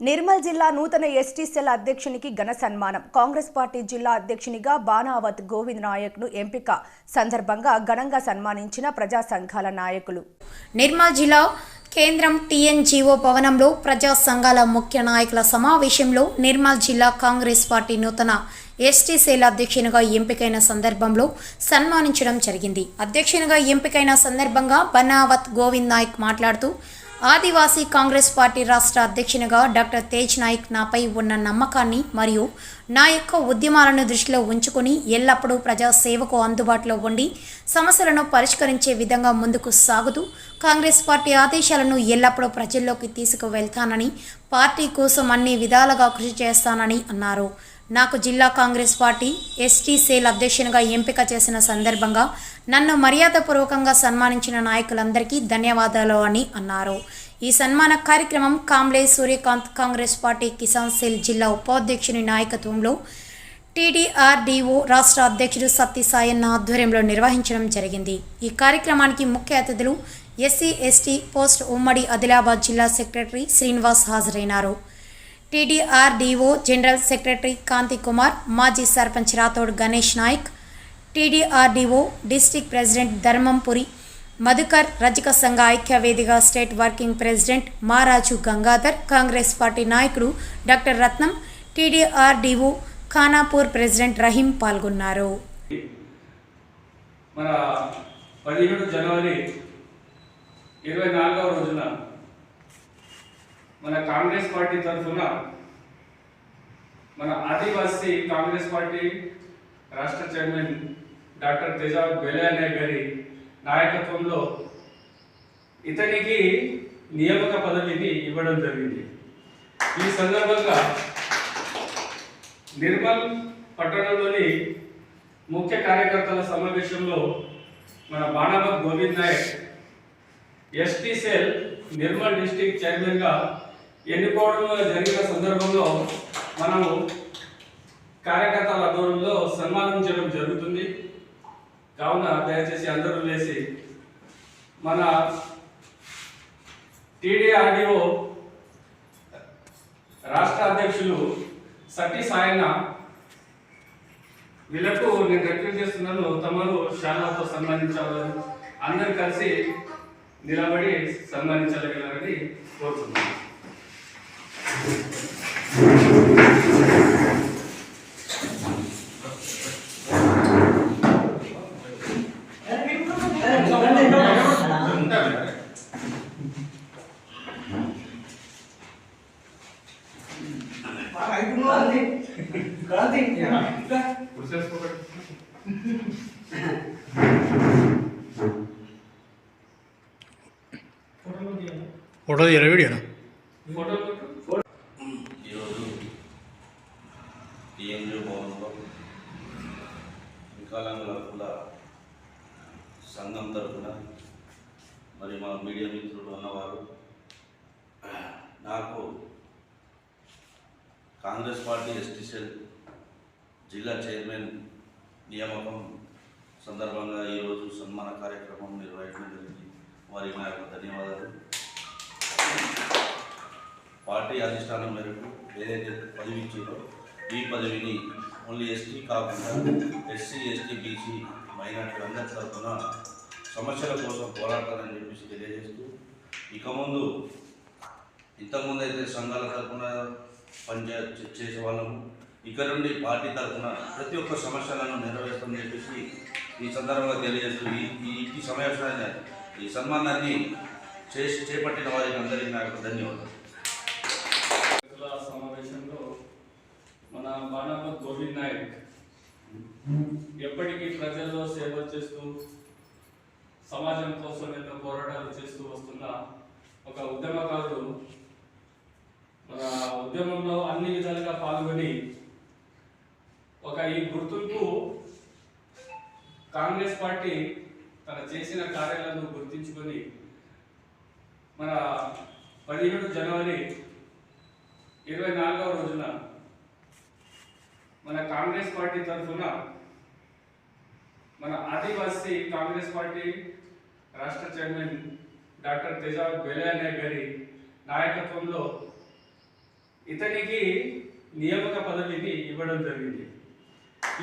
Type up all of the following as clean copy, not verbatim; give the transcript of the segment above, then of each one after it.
నిర్మల్ జిల్లా నూతన ST cell అధ్యక్షునికి ఘన సన్మానం. కాంగ్రెస్ పార్టీ జిల్లా అధ్యక్షునిగా బాణావత్ గోవింద్ నాయక్ను ఎంపిక సందర్భంగా ఘనంగా సన్మానించిన ప్రజా సంఘాల నాయకులు. నిర్మల్ జిల్లా కేంద్రం టీఎన్జీఓ భవనంలో ప్రజా సంఘాల ముఖ్య నాయకుల సమావేశంలో నిర్మల్ జిల్లా కాంగ్రెస్ పార్టీ నూతన ఎస్టీ సెల్ అధ్యక్షునిగా ఎంపికైన సందర్భంలో సన్మానించడం జరిగింది. అధ్యక్షునిగా ఎంపికైన సందర్భంగా బాణావత్ గోవింద్ నాయక్ మాట్లాడుతూ, ఆదివాసీ కాంగ్రెస్ పార్టీ రాష్ట్ర అధ్యక్షునిగా డాక్టర్ తేజ్ నాయక్ నాపై ఉన్న నమ్మకాన్ని మరియు నా యొక్క ఉద్యమాలను దృష్టిలో ఉంచుకొని ఎల్లప్పుడూ ప్రజాసేవకు అందుబాటులో ఉండి సమస్యలను పరిష్కరించే విధంగా ముందుకు సాగుతూ కాంగ్రెస్ పార్టీ ఆదేశాలను ఎల్లప్పుడూ ప్రజల్లోకి తీసుకువెళ్తానని, పార్టీ కోసం అన్ని విధాలుగా కృషి చేస్తానని అన్నారు. నాకు జిల్లా కాంగ్రెస్ పార్టీ ఎస్టీ సెల్ అధ్యక్షునిగా ఎంపిక చేసిన సందర్భంగా నన్ను మర్యాదపూర్వకంగా సన్మానించిన నాయకులందరికీ ధన్యవాదాలు అని అన్నారు. ఈ సన్మాన కార్యక్రమం కాంబ్లే సూర్యకాంత్ కాంగ్రెస్ పార్టీ కిసాన్ సెల్ జిల్లా ఉపాధ్యక్షుని నాయకత్వంలో టీడీఆర్డీఓ రాష్ట్ర అధ్యక్షుడు సత్తి సాయన్న ఆధ్వర్యంలో నిర్వహించడం జరిగింది. ఈ కార్యక్రమానికి ముఖ్య అతిథులు ఎస్సీ ఎస్టీ పోస్ట్ ఉమ్మడి ఆదిలాబాద్ జిల్లా సెక్రటరీ శ్రీనివాస్ హాజరైనారు. TDRDO general secretary Kanthi Kumar, మాజీ sarpanch Rathod Ganesh Nayak, TDRDO district president Dharmapuri Madhukar, రజక సంఘ ఐక్య వేదిక state working president Maraju Gangadhar, Congress party నాయకుడు doctor Ratnam, TDRDO Khanapur president Rahim పాల్గొన్నారు. మన 17 జనవరి 24వ రోజున మన కాంగ్రెస్ పార్టీ తరఫున మన ఆదివాసీ కాంగ్రెస్ పార్టీ రాష్ట్ర చైర్మన్ డాక్టర్ తేజావత్ బెలయానే గారి నాయకత్వంలో ఇతనికి నియామక పదవిని ఇవ్వడం జరిగింది. ఈ సందర్భంగా నిర్మల్ పట్టణంలోని ముఖ్య కార్యకర్తల సమావేశంలో మన Banavath Govind Nayak ST cell Nirmal district చైర్మన్గా ఎన్నుకోవడం జరిగిన సందర్భంలో మనము కార్యకర్తల ఆధ్వర్యంలో సన్మానించడం జరుగుతుంది. కావున దయచేసి అందరూ లేచి మన టీడీఆర్డీఓ రాష్ట్ర అధ్యక్షులు సత్తి సాయన్న వీళ్లకు నేను రిక్వెస్ట్ చేస్తున్నాను, తమరు శాలతో సన్మానించాలని అందరు కలిసి నిలబడి సన్మానించగలరని కోరుతున్నాను. ఫోటో తీయాలి, వీడియోనా? ఈరోజు టీఎన్జీఓ భవన్లో వికలాంగుల హక్కుల సంఘం తరఫున మరి మా మీడియా మిత్రులు ఉన్నవారు నాకు కాంగ్రెస్ పార్టీ ఎస్టీ సెల్ జిల్లా చైర్మన్ నియామకం సందర్భంగా ఈరోజు సన్మాన కార్యక్రమం నిర్వహించడం జరిగింది. వారికి నా యొక్క ధన్యవాదాలు. పార్టీ అధిష్టానం మేరకు ఏదైతే పదవి ఇచ్చిందో ఈ పదవిని ఓన్లీ ఎస్టీ కాకుండా ఎస్సీ ఎస్టీ బీసీ మైనార్టీ అందరి తరఫున సమస్యల కోసం పోరాడతారని చెప్పేసి తెలియజేస్తూ, ఇక ముందు ఇంతకుముందు అయితే సంఘాల తరఫున చేసే వాళ్ళము ఇక్కడ నుండి పార్టీ తరఫున ప్రతి ఒక్క సమస్యలను నెరవేర్స్తామని చెప్పేసి ఈ సందర్భంగా తెలియజేస్తూ ఈ సమావేశాన్ని ఈ సన్మానాన్ని చేపట్టిన వారికి అందరికీ నాకు ధన్యవాదాలు. సమావేశంలో మన బాణావత్ గోవింద్ నాయక్ ఎప్పటికీ ప్రజల్లో సేవ చేస్తూ సమాజం కోసం ఎన్నో పోరాటాలు చేస్తూ వస్తున్న ఒక ఉద్యమకారుడు. మన ఉద్యమంలో అన్ని విధాలుగా పాల్గొని ఈ గుర్తింపు కాంగ్రెస్ పార్టీ తన చేసిన కార్యాలను గుర్తించుకొని మన 17 జనవరి 24వ రోజున మన కాంగ్రెస్ పార్టీ తరఫున మన ఆదివాసీ కాంగ్రెస్ పార్టీ రాష్ట్ర చైర్మన్ డాక్టర్ తేజావత్ బెలయానే గారి నాయకత్వంలో ఇతనికి నియామక పదవిని ఇవ్వడం జరిగింది.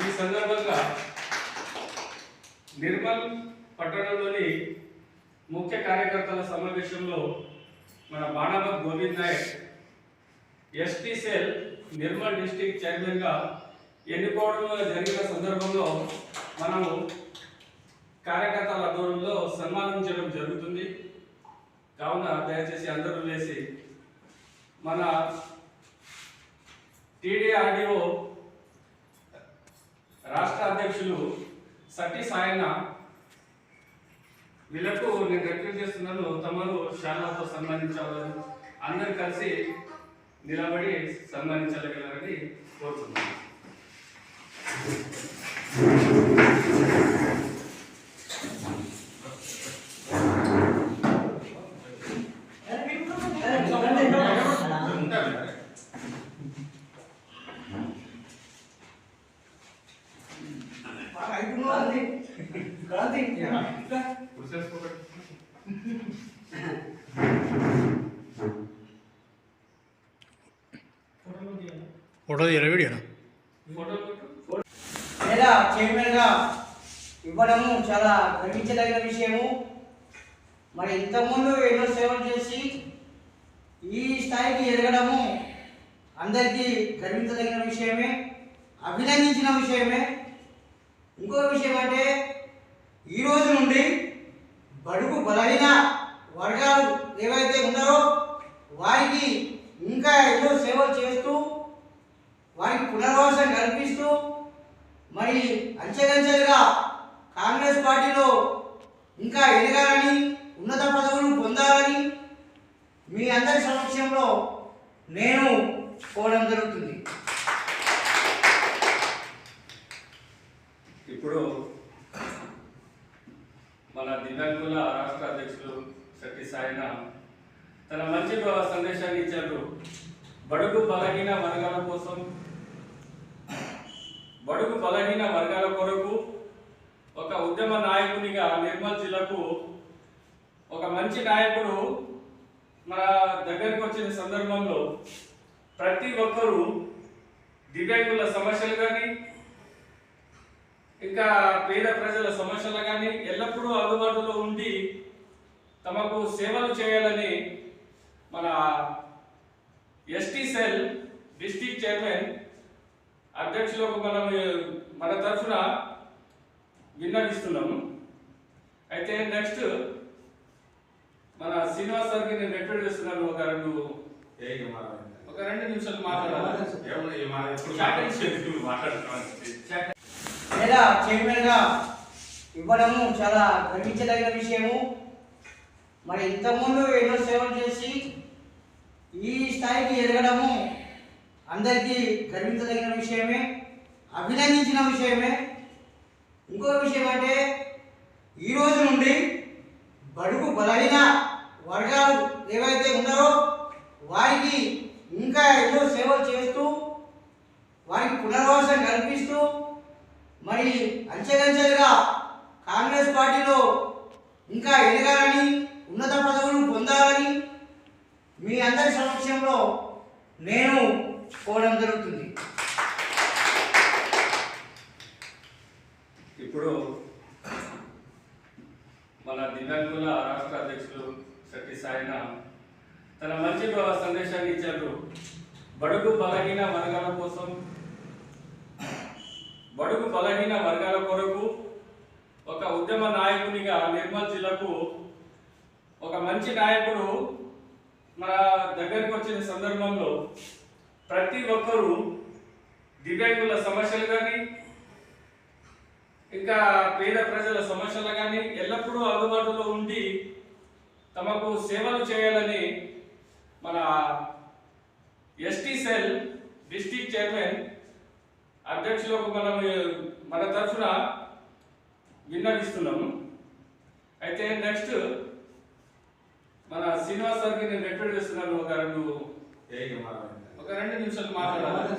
ఈ సందర్భంగా నిర్మల్ పట్టణంలోని ముఖ్య కార్యకర్తల సమావేశంలో మన Banavath Govind Nayak ST cell Nirmal district చైర్మన్గా ఎన్నుకోవడం జరిగిన సందర్భంలో మనము కార్యకర్తల ఆధ్వర్యంలో సన్మానించడం జరుగుతుంది. కావున దయచేసి అందరూ లేచి మన టీడీఆర్డీఓ రాష్ట్ర అధ్యక్షులు సట్టి సాయన్న వీళ్ళకు నేను రిక్వెస్ట్ చేస్తున్నాను, తమరు శాలతో సన్మానించాలని అందరు కలిసి నిలబడి సన్మానించగలరని కోరుతున్నాను. ఫోటో తీయాలి వీడియోనా? లేదా చైర్మన్గా ఇవ్వడము చాలా గర్వించదగిన విషయము. మరి ఇంతకుముందు ఎన్నో సేవలు చేసి ఈ స్థాయికి ఎదగడము అందరికీ గర్వించదగిన విషయమే, అభినందించిన విషయమే. ఇంకో విషయం అంటే ఈ రోజు నుండి బడుగు బలహీన వర్గాలు ఏవైతే ఉన్నారో వారికి ఇంకా ఎన్నో సేవలు చేస్తూ వారికి పునరావాసం కల్పిస్తూ మరి అంచెలంచెలుగా కాంగ్రెస్ పార్టీలో ఇంకా ఎదగాలని, ఉన్నత పదవులు పొందాలని మీ అందరి సమక్షంలో నేను కోరడం జరుగుతుంది. ఇప్పుడు మన దివ్యాంగుల రాష్ట్ర అధ్యక్షులు సట్టి సాయన తన మంచి సందేశాన్ని ఇచ్చారు. బడుగు బలహీన వర్గాల కోసం, బడుగు బలహీన వర్గాల కొరకు ఒక ఉద్యమ నాయకునిగా నిర్మల్ జిల్లాకు ఒక మంచి నాయకుడు మన దగ్గరికి వచ్చిన సందర్భంలో ప్రతి ఒక్కరూ దివ్యాంగుల సమస్యలు కానీ ఇంకా పేద ప్రజల సమస్యలు కానీ ఎల్లప్పుడూ అందుబాటులో ఉండి తమకు సేవలు చేయాలని మన ఎస్టీ సెల్ డిస్ట్రిక్ట్ చైర్మన్ అధ్యక్షులకు మన తరఫున విన్నవిస్తున్నాము. అయితే నెక్స్ట్ మన శ్రీనివాస్ సార్కి నేను రిక్వెస్ట్ చేస్తున్నాను, ఒక రెండు నిమిషాలు మాట్లాడాలి. లేదా చైర్మన్గా ఇవ్వడము చాలా గర్వించదగిన విషయము. మరి ఇంతకుముందు ఎన్నో సేవలు చేసి ఈ స్థాయికి ఎదగడము అందరికీ గర్వించదగిన విషయమే, అభినందించిన విషయమే. ఇంకో విషయం అంటే ఈ రోజు నుండి బడుగు బలహీన వర్గాలు ఏవైతే ఉన్నారో వారికి ఇంకా ఎన్నో సేవలు చేస్తూ వారికి పునరావాసం కల్పిస్తూ మరి అంచెలంచెలుగా కాంగ్రెస్ పార్టీలో ఇంకా ఎదగాలని, ఉన్నత పదవులు పొందాలని మీ అందరి సమక్షంలో నేను కోరడం జరుగుతుంది. ఇప్పుడు మన దివ్యాంగుల రాష్ట్ర అధ్యక్షులు సట్టి సాయన తన మంచి సందేశాన్ని ఇచ్చారు. బడుగు బలహీన వర్గాల కోసం, బడుగు బలహీన వర్గాల కొరకు ఒక ఉద్యమ నాయకునిగా నిర్మల్ జిల్లాకు ఒక మంచి నాయకుడు మన దగ్గరికి వచ్చిన సందర్భంలో ప్రతి ఒక్కరూ దివ్యాంగుల సమస్యలు కానీ ఇంకా పేద ప్రజల సమస్యలు కానీ ఎల్లప్పుడూ అందుబాటులో ఉండి తమకు సేవలు చేయాలని మన ఎస్టీ సెల్ డిస్ట్రిక్ట్ చైర్మన్ అధ్యక్షులకు మన తరఫున విన్నవిస్తున్నాము. అయితే నెక్స్ట్ మన శ్రీనివాస్ సార్కి నేను రిక్వెస్ట్ చేస్తున్నాను, ఒక రెండు నిమిషాలు మాట్లాడాలి.